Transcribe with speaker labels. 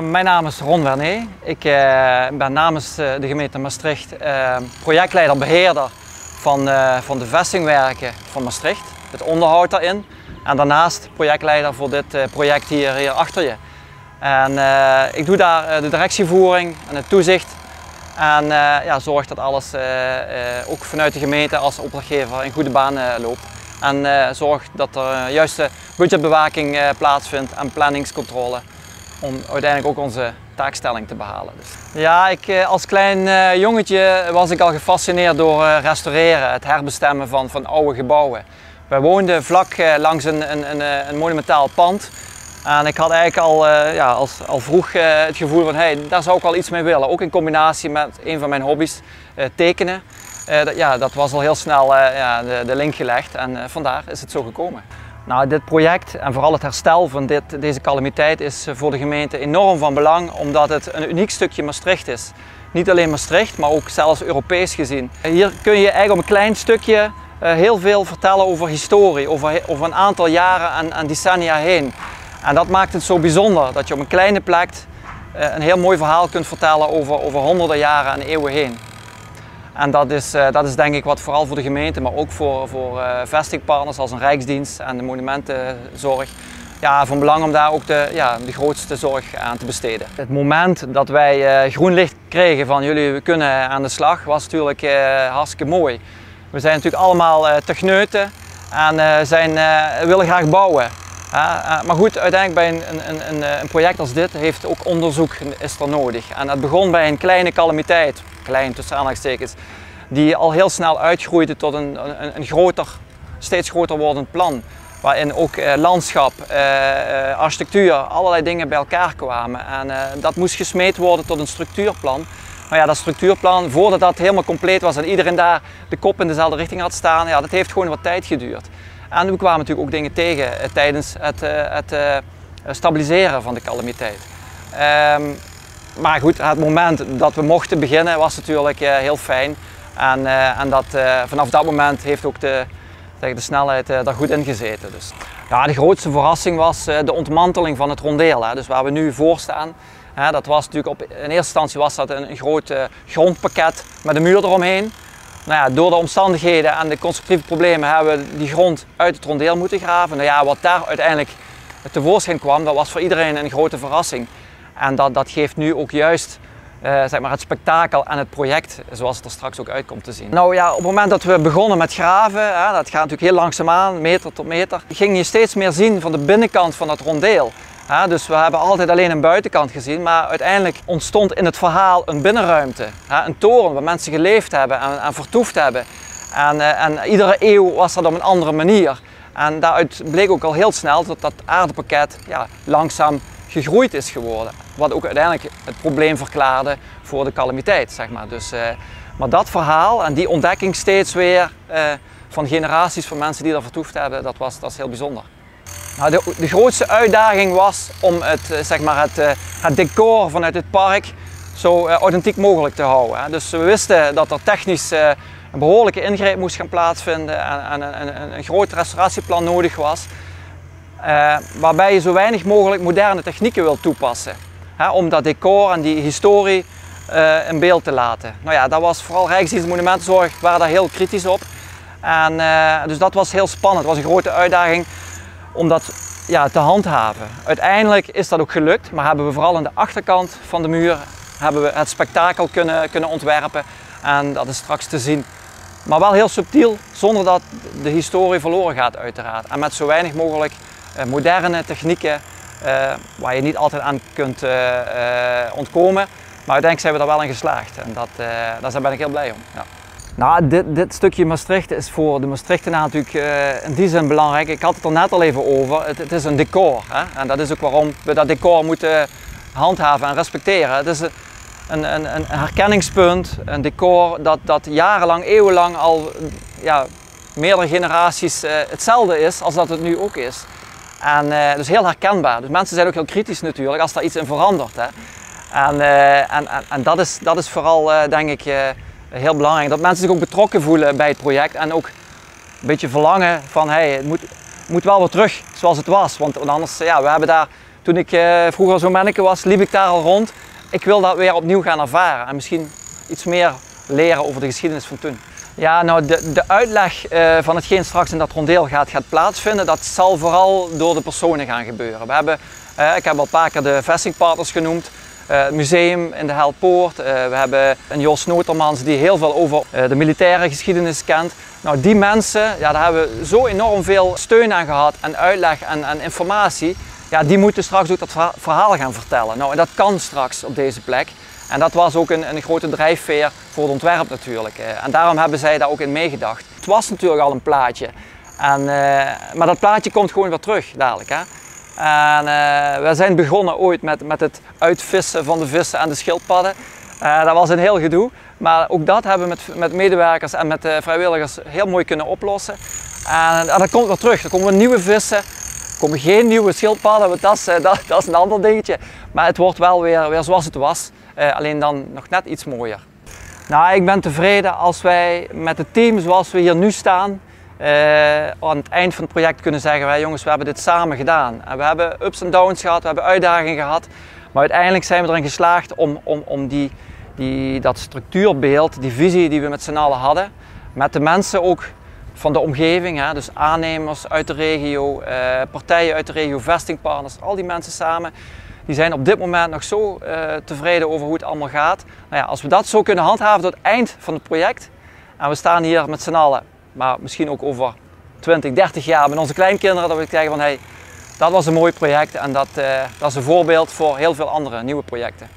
Speaker 1: Mijn naam is Ron Werné. Ik ben namens de gemeente Maastricht projectleider-beheerder van de vestingwerken van Maastricht, het onderhoud daarin. En daarnaast projectleider voor dit project hier achter je. En ik doe daar de directievoering en het toezicht. En zorg dat alles ook vanuit de gemeente als opdrachtgever in goede banen loopt. En zorg dat er juiste budgetbewaking plaatsvindt en planningscontrole. Om uiteindelijk ook onze taakstelling te behalen. Dus. Ja, als klein jongetje was ik al gefascineerd door restaureren, het herbestemmen van oude gebouwen. Wij woonden vlak langs een monumentaal pand. En ik had eigenlijk al vroeg het gevoel van, hey, daar zou ik wel iets mee willen. Ook in combinatie met een van mijn hobby's, tekenen. Dat was al heel snel de link gelegd en vandaar is het zo gekomen. Nou, dit project en vooral het herstel van deze calamiteit is voor de gemeente enorm van belang, omdat het een uniek stukje Maastricht is. Niet alleen Maastricht, maar ook zelfs Europees gezien. Hier kun je eigenlijk op een klein stukje heel veel vertellen over historie, over een aantal jaren en decennia heen. En dat maakt het zo bijzonder, dat je op een kleine plek een heel mooi verhaal kunt vertellen over honderden jaren en eeuwen heen. En dat is denk ik wat vooral voor de gemeente, maar ook voor vestingpartners als een Rijksdienst en de monumentenzorg, van belang om daar ook de grootste zorg aan te besteden. Het moment dat wij groen licht kregen van jullie kunnen aan de slag was natuurlijk hartstikke mooi. We zijn natuurlijk allemaal techneuten en willen graag bouwen. Maar goed, uiteindelijk bij een project als dit heeft ook onderzoek is er nodig. En het begon bij een kleine calamiteit, klein tussen aanhalingstekens, die al heel snel uitgroeide tot een steeds groter wordend plan. Waarin ook landschap, architectuur, allerlei dingen bij elkaar kwamen. En dat moest gesmeed worden tot een structuurplan. Maar ja, dat structuurplan, voordat dat helemaal compleet was en iedereen daar de kop in dezelfde richting had staan, dat heeft gewoon wat tijd geduurd. En we kwamen natuurlijk ook dingen tegen tijdens het stabiliseren van de calamiteit. Maar goed, het moment dat we mochten beginnen was natuurlijk heel fijn. En vanaf dat moment heeft ook de snelheid daar goed in gezeten. Dus. Ja, de grootste verrassing was de ontmanteling van het rondeel. Dus waar we nu voor staan. Dat was natuurlijk in eerste instantie was dat een groot grondpakket met een muur eromheen. Nou ja, door de omstandigheden en de constructieve problemen hebben we die grond uit het rondeel moeten graven. Nou ja, wat daar uiteindelijk tevoorschijn kwam, dat was voor iedereen een grote verrassing. En dat geeft nu ook juist het spektakel en het project zoals het er straks ook uit komt te zien. Nou ja, op het moment dat we begonnen met graven, dat gaat natuurlijk heel langzaamaan, meter tot meter, ging je steeds meer zien van de binnenkant van dat rondeel. Dus we hebben altijd alleen een buitenkant gezien, maar uiteindelijk ontstond in het verhaal een binnenruimte. Een toren waar mensen geleefd hebben en vertoefd hebben. En iedere eeuw was dat op een andere manier. En daaruit bleek ook al heel snel dat dat aardepakket langzaam gegroeid is geworden. Wat ook uiteindelijk het probleem verklaarde voor de calamiteit, zeg maar. Dus, maar dat verhaal en die ontdekking steeds weer van generaties van mensen die daar vertoefd hebben, dat is heel bijzonder. Nou, de grootste uitdaging was om het decor vanuit het park zo authentiek mogelijk te houden. Dus we wisten dat er technisch een behoorlijke ingreep moest gaan plaatsvinden en een groot restauratieplan nodig was. Waarbij je zo weinig mogelijk moderne technieken wil toepassen. Om dat decor en die historie in beeld te laten. Nou ja, dat was vooral Rijksdienst Monumentenzorg waren daar heel kritisch op. En, dus dat was heel spannend, het was een grote uitdaging om dat te handhaven. Uiteindelijk is dat ook gelukt, maar hebben we vooral aan de achterkant van de muur hebben we het spektakel kunnen ontwerpen en dat is straks te zien. Maar wel heel subtiel, zonder dat de historie verloren gaat uiteraard. En met zo weinig mogelijk moderne technieken waar je niet altijd aan kunt ontkomen. Maar uiteindelijk zijn we er wel in geslaagd en daar ben ik heel blij om. Ja. Nou, dit stukje Maastricht is voor de Maastrichtenaar natuurlijk in die zin belangrijk. Ik had het er net al even over. Het is een decor. En dat is ook waarom we dat decor moeten handhaven en respecteren. Het is een herkenningspunt, een decor dat jarenlang, eeuwenlang al meerdere generaties hetzelfde is als dat het nu ook is. En dus heel herkenbaar. Dus mensen zijn ook heel kritisch natuurlijk als daar iets in verandert. En dat is vooral denk ik heel belangrijk. Dat mensen zich ook betrokken voelen bij het project en ook een beetje verlangen van het moet wel weer terug zoals het was. Want anders, we hebben daar Toen ik vroeger zo'n manneke was, liep ik daar al rond. Ik wil dat weer opnieuw gaan ervaren en misschien iets meer leren over de geschiedenis van toen. Ja, nou de uitleg van hetgeen straks in dat rondeel gaat plaatsvinden, dat zal vooral door de personen gaan gebeuren. We hebben, ik heb al een paar keer de vestingpartners genoemd, het museum in de Helpoort. We hebben een Jos Notermans die heel veel over de militaire geschiedenis kent. Nou, die mensen, ja, daar hebben we zo enorm veel steun aan gehad en uitleg en informatie. Ja, die moeten straks ook dat verhaal gaan vertellen. Nou, en dat kan straks op deze plek. En dat was ook een grote drijfveer voor het ontwerp natuurlijk. En daarom hebben zij daar ook in meegedacht. Het was natuurlijk al een plaatje. Maar dat plaatje komt gewoon weer terug dadelijk. Hè? En we zijn begonnen ooit met het uitvissen van de vissen en de schildpadden. Dat was een heel gedoe. Maar ook dat hebben we met medewerkers en met vrijwilligers heel mooi kunnen oplossen. En dat komt weer terug. Er komen weer nieuwe vissen. Er komen geen nieuwe schildpadden, want dat is een ander dingetje. Maar het wordt wel weer zoals het was. Alleen dan nog net iets mooier. Nou, ik ben tevreden als wij met het team zoals we hier nu staan aan het eind van het project kunnen zeggen, jongens, we hebben dit samen gedaan. En we hebben ups en downs gehad, we hebben uitdagingen gehad. Maar uiteindelijk zijn we erin geslaagd om dat structuurbeeld, die visie die we met z'n allen hadden, met de mensen ook van de omgeving, hè, dus aannemers uit de regio, partijen uit de regio, vestingpartners, al die mensen samen. Die zijn op dit moment nog zo tevreden over hoe het allemaal gaat. Nou ja, als we dat zo kunnen handhaven tot het eind van het project. En we staan hier met z'n allen, maar misschien ook over 20, 30 jaar met onze kleinkinderen. Dat we zeggen van, hey, dat was een mooi project en dat is een voorbeeld voor heel veel andere nieuwe projecten.